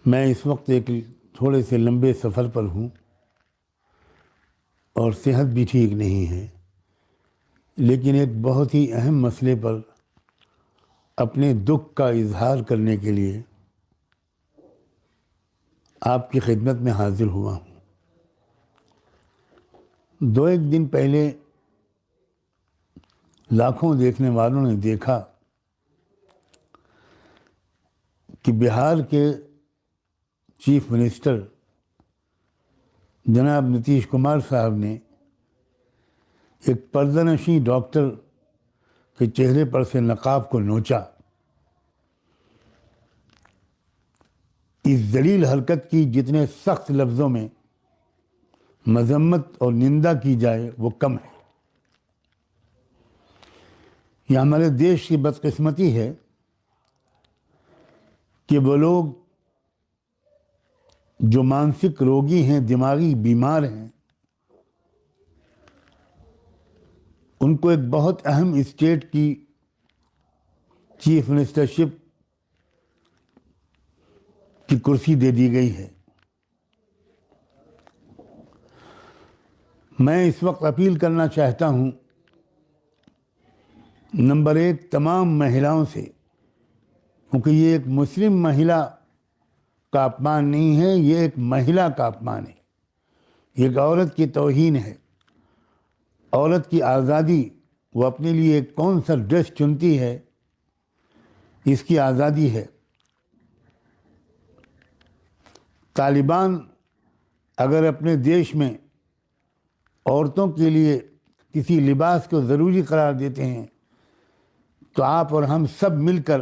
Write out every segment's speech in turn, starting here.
میں اس وقت ایک تھوڑے سے لمبے سفر پر ہوں اور صحت بھی ٹھیک نہیں ہے، لیکن ایک بہت ہی اہم مسئلے پر اپنے دکھ کا اظہار کرنے کے لیے آپ کی خدمت میں حاضر ہوا ہوں۔ 2-1 دن پہلے لاکھوں دیکھنے والوں نے دیکھا کہ بہار کے چیف منسٹر جناب نتیش کمار صاحب نے ایک پردہ نشیں ڈاکٹر کے چہرے پر سے نقاب کو نوچا۔ اس ذلیل حرکت کی جتنے سخت لفظوں میں مذمت اور نندا کی جائے وہ کم ہے۔ یہ ہمارے دیش کی بدقسمتی ہے کہ وہ لوگ جو مانسک روگی ہیں، دماغی بیمار ہیں، ان کو ایک بہت اہم اسٹیٹ کی چیف منسٹرشپ کی کرسی دے دی گئی ہے۔ میں اس وقت اپیل کرنا چاہتا ہوں، نمبر 1 تمام مہیلاؤں سے، کیونکہ یہ ایک مسلم مہیلا کا اپمان نہیں ہے، یہ ایک مہیلا کا اپمان ہے، یہ ایک عورت کی توہین ہے۔ عورت کی آزادی، وہ اپنے لیے کون سا ڈریس چنتی ہے، اس کی آزادی ہے۔ طالبان اگر اپنے دیش میں عورتوں کے لیے کسی لباس کو ضروری قرار دیتے ہیں تو آپ اور ہم سب مل کر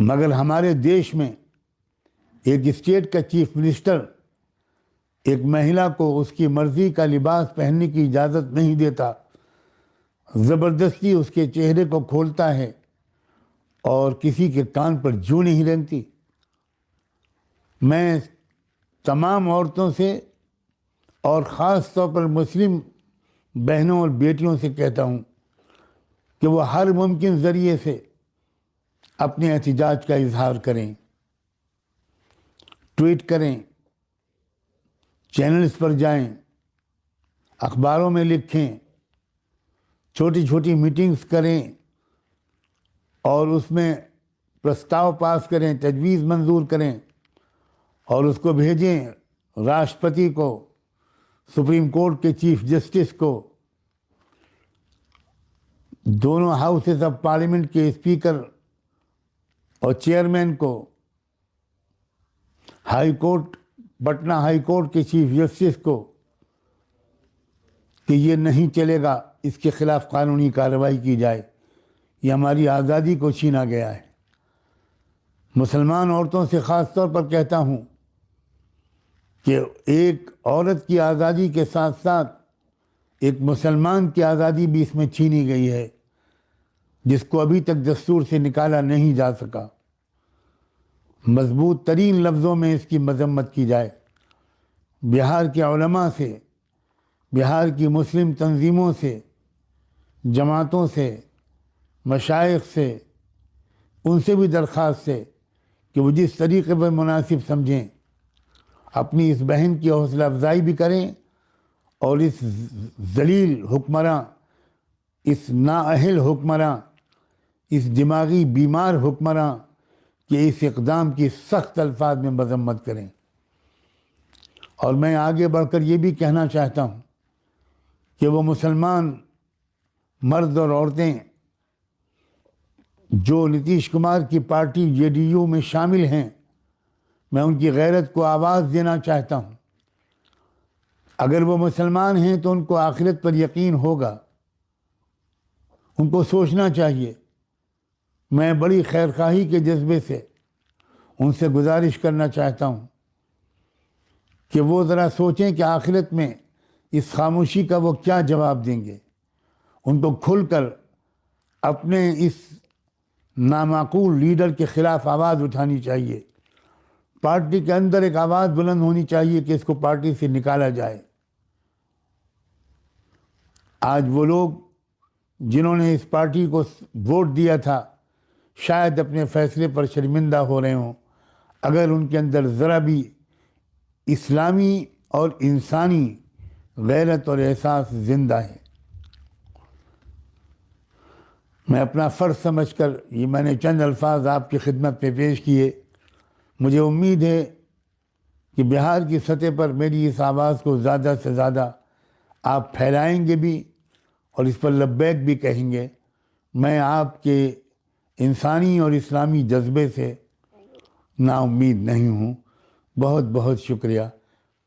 مگر ہمارے دیش میں ایک اسٹیٹ کا چیف منسٹر ایک مہیلا کو اس کی مرضی کا لباس پہننے کی اجازت نہیں دیتا، زبردستی اس کے چہرے کو کھولتا ہے اور کسی کے کان پر جوں نہیں رینگتی۔ میں تمام عورتوں سے اور خاص طور پر مسلم بہنوں اور بیٹیوں سے کہتا ہوں کہ وہ ہر ممکن ذریعے سے اپنے احتجاج کا اظہار کریں، ٹویٹ کریں، چینلز پر جائیں، اخباروں میں لکھیں، چھوٹی چھوٹی میٹنگز کریں اور اس میں پرستاؤ پاس کریں، تجویز منظور کریں اور اس کو بھیجیں راشٹرپتی کو، سپریم کورٹ کے چیف جسٹس کو، دونوں ہاؤسز آف پارلیمنٹ کے اسپیکر اور چیئرمین کو، high court, Patna high court کے چیف جسٹس کو، کہ یہ نہیں چلے گا، اس کے خلاف قانونی کارروائی کی جائے، یہ ہماری آزادی کو چھینا گیا ہے۔ مسلمان عورتوں سے خاص طور پر کہتا ہوں کہ ایک عورت کی آزادی کے ساتھ ساتھ ایک مسلمان کی آزادی بھی اس میں چھینی گئی ہے، جس کو ابھی تک دستور سے نکالا نہیں جا سکا۔ مضبوط ترین لفظوں میں اس کی مذمت کی جائے۔ بہار کے علماء سے، بہار کی مسلم تنظیموں سے، جماعتوں سے، مشائخ سے، ان سے بھی درخواست ہے کہ وہ جس طریقے پر مناسب سمجھیں اپنی اس بہن کی حوصلہ افزائی بھی کریں اور اس ذلیل حکمراں، اس نااہل حکمراں، اس دماغی بیمار حکمراں کہ اس اقدام کی سخت الفاظ میں مذمت کریں۔ اور میں آگے بڑھ کر یہ بھی کہنا چاہتا ہوں کہ وہ مسلمان مرد اور عورتیں جو نتیش کمار کی پارٹی JDU میں شامل ہیں، میں ان کی غیرت کو آواز دینا چاہتا ہوں۔ اگر وہ مسلمان ہیں تو ان کو آخرت پر یقین ہوگا، ان کو سوچنا چاہیے۔ میں بڑی خیرخواہی کے جذبے سے ان سے گزارش کرنا چاہتا ہوں کہ وہ ذرا سوچیں کہ آخرت میں اس خاموشی کا وہ کیا جواب دیں گے۔ ان کو کھل کر اپنے اس نامعقول لیڈر کے خلاف آواز اٹھانی چاہیے۔ پارٹی کے اندر ایک آواز بلند ہونی چاہیے کہ اس کو پارٹی سے نکالا جائے۔ آج وہ لوگ جنہوں نے اس پارٹی کو ووٹ دیا تھا، شاید اپنے فیصلے پر شرمندہ ہو رہے ہوں اگر ان کے اندر ذرا بھی اسلامی اور انسانی غیرت اور احساس زندہ ہے۔ میں اپنا فرض سمجھ کر یہ میں نے چند الفاظ آپ کی خدمت میں پیش کیے۔ مجھے امید ہے کہ بہار کی سطح پر میری اس آواز کو زیادہ سے زیادہ آپ پھیلائیں گے بھی اور اس پر لبیک بھی کہیں گے۔ میں آپ کے انسانی اور اسلامی جذبے سے نا امید نہیں ہوں۔ بہت بہت شکریہ۔